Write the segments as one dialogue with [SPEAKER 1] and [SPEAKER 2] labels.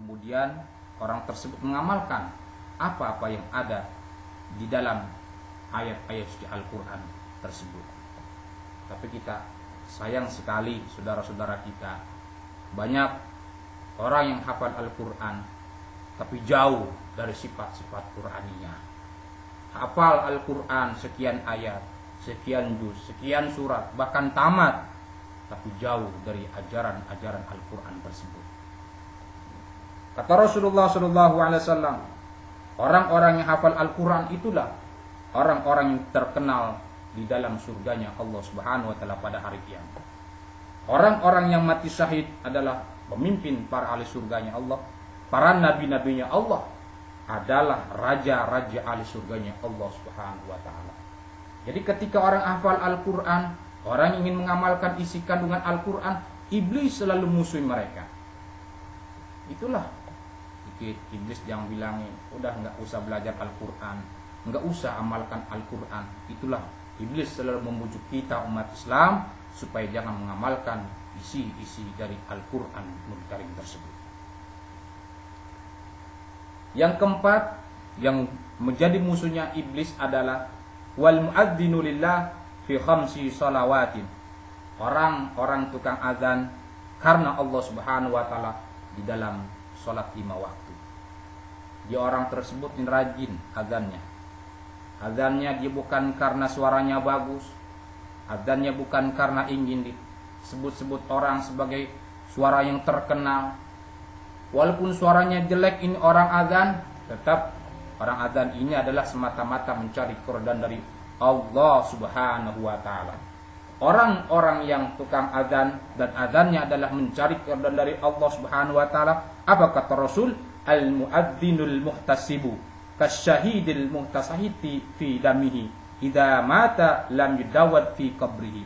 [SPEAKER 1] Kemudian orang tersebut mengamalkan apa-apa yang ada di dalam ayat-ayat suci Al-Quran tersebut. Tapi kita sayang sekali saudara-saudara kita, banyak orang yang hafal Al-Quran tapi jauh dari sifat-sifat Qur'aniyah. Hafal Al-Quran sekian ayat, sekian juz, sekian surat, bahkan tamat, tapi jauh dari ajaran-ajaran Al-Quran tersebut. Kata Rasulullah SAW, orang-orang yang hafal Al-Quran itulah orang-orang yang terkenal di dalam surganya Allah Subhanahu wa Ta'ala pada hari kiamat. Orang-orang yang mati syahid adalah pemimpin para ahli surganya Allah. Para nabi-nabinya Allah adalah raja-raja ahli surganya Allah Subhanahu wa Ta'ala. Jadi ketika orang hafal Al-Quran, orang ingin mengamalkan isi kandungan Al-Quran, iblis selalu musuhi mereka. Itulah iblis yang bilangin, udah nggak usah belajar Al-Quran, nggak usah amalkan Al-Quran. Itulah iblis selalu membujuk kita umat Islam supaya jangan mengamalkan isi-isi dari Al-Quran Karim tersebut. Yang keempat, yang menjadi musuhnya iblis adalah wal muadzinu lillah fi khamsi shalawatin. Orang-orang tukang azan karena Allah Subhanahu wa Ta'ala di dalam salat 5 waktu. Dia orang tersebut yang rajin azannya. Azannya dia bukan karena suaranya bagus. Azannya bukan karena ingin disebut-sebut orang sebagai suara yang terkenal. Walaupun suaranya jelek ini orang azan, tetap orang azan ini adalah semata-mata mencari keridhaan dari Allah Subhanahu wa Ta'ala. Orang-orang yang tukang azan dan azannya adalah mencari keridhaan dari Allah Subhanahu wa Ta'ala, apa kata Rasul? Al-mu'adzinul muhtasibu kasyahidil muhtasahiti fi damihi idza mata lam yudawad fi qabrihi.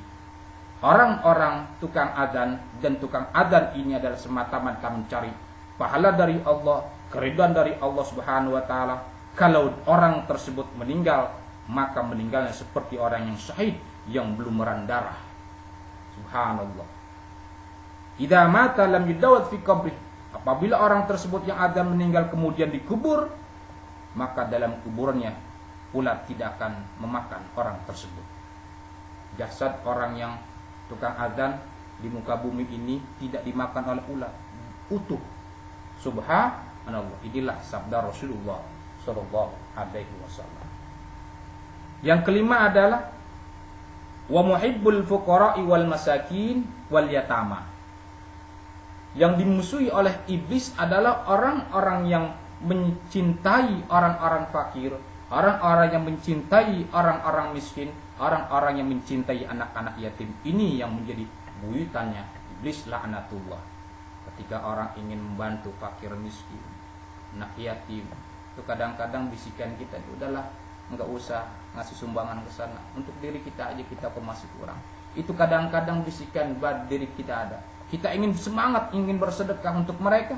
[SPEAKER 1] Orang-orang tukang azan dan tukang azan ini adalah semata-mata mencari pahala dari Allah, keridhaan dari Allah Subhanahu wa Ta'ala. Kalau orang tersebut meninggal, maka meninggalnya seperti orang yang syahid yang belum merandara. Subhanallah. Idza mata lam yudawad fi qabrihi. Apabila orang tersebut yang azan meninggal kemudian dikubur, maka dalam kuburannya ulat tidak akan memakan orang tersebut. Jasad orang yang tukang azan di muka bumi ini tidak dimakan oleh ulat, utuh. Subhanallah. Inilah sabda Rasulullah sallallahu alaihi wasallam. Yang kelima adalah wa muhibbul fuqara'i wal masakin wal yatama. Yang dimusuhi oleh iblis adalah orang-orang yang mencintai orang-orang fakir, orang-orang yang mencintai orang-orang miskin, orang-orang yang mencintai anak-anak yatim. Ini yang menjadi buyutannya iblis laknatullah. Ketika orang ingin membantu fakir miskin, anak yatim, itu kadang-kadang bisikan kita, udahlah nggak usah ngasih sumbangan ke sana, untuk diri kita aja kita kok masih kurang. Itu kadang-kadang bisikan buat diri kita ada. Kita ingin semangat, ingin bersedekah untuk mereka,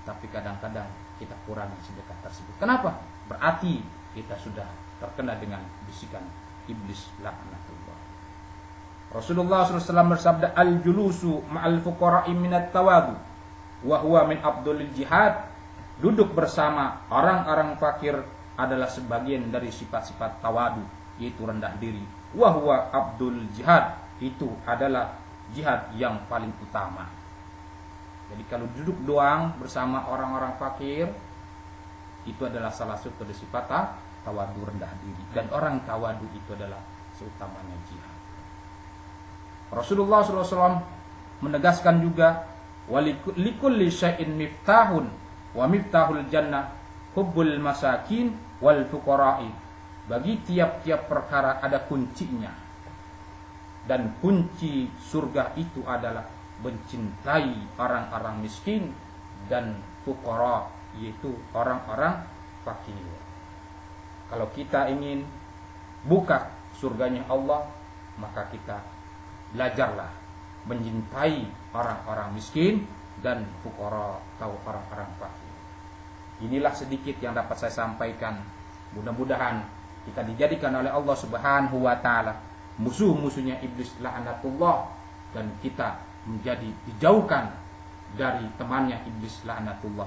[SPEAKER 1] tapi kadang-kadang kita kurangi sedekah tersebut. Kenapa? Berarti kita sudah terkena dengan bisikan iblis laknatullah. Rasulullah SAW bersabda, al-julusu ma'al fuqara'i minat tawadu wa huwa min abdulil jihad. Duduk bersama orang-orang fakir adalah sebagian dari sifat-sifat tawadu, yaitu rendah diri. Wa huwa abdul jihad, itu adalah jihad yang paling utama. Jadi kalau duduk doang bersama orang-orang fakir, itu adalah salah satu dari sifat tawadu, rendah diri. Dan orang tawadu itu adalah seutamanya jihad. Rasulullah SAW menegaskan juga, walikulli syai'in miftahun wa miftahul jannah hubbul masakin wal fuqara'i. Bagi tiap-tiap perkara ada kuncinya. Dan kunci surga itu adalah mencintai orang-orang miskin dan fuqara, yaitu orang-orang fakir. Kalau kita ingin buka surganya Allah, maka kita belajarlah mencintai orang-orang miskin dan fuqara atau orang-orang fakir. Inilah sedikit yang dapat saya sampaikan. Mudah-mudahan kita dijadikan oleh Allah Subhanahu wa Ta'ala musuh-musuhnya iblis laknatullah, dan kita menjadi dijauhkan dari temannya iblis laknatullah.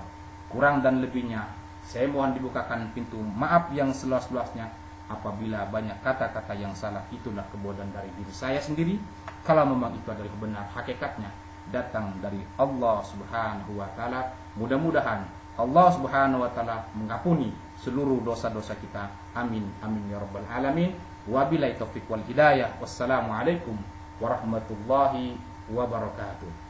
[SPEAKER 1] Kurang dan lebihnya saya mohon dibukakan pintu maaf yang seluas-luasnya. Apabila banyak kata-kata yang salah, itulah kebodohan dari diri saya sendiri. Kalau memang itu adalah benar, hakikatnya datang dari Allah Subhanahu wa taala. Mudah-mudahan Allah Subhanahu wa taala mengampuni seluruh dosa-dosa kita. Amin amin ya rabbal alamin. Wabillahi taufiq wal hidayah. Wassalamualaikum warahmatullahi wabarakatuh.